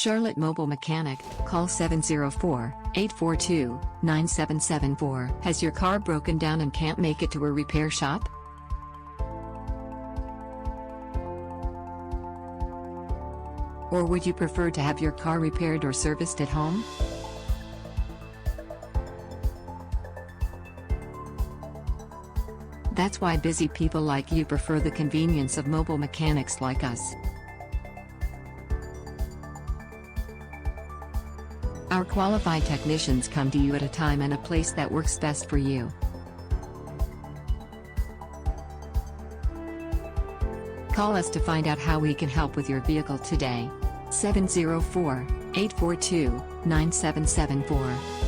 Charlotte Mobile Mechanic, call 704-842-9774. Has your car broken down and can't make it to a repair shop? Or would you prefer to have your car repaired or serviced at home? That's why busy people like you prefer the convenience of mobile mechanics like us. Our qualified technicians come to you at a time and a place that works best for you. Call us to find out how we can help with your vehicle today. 704-842-9774.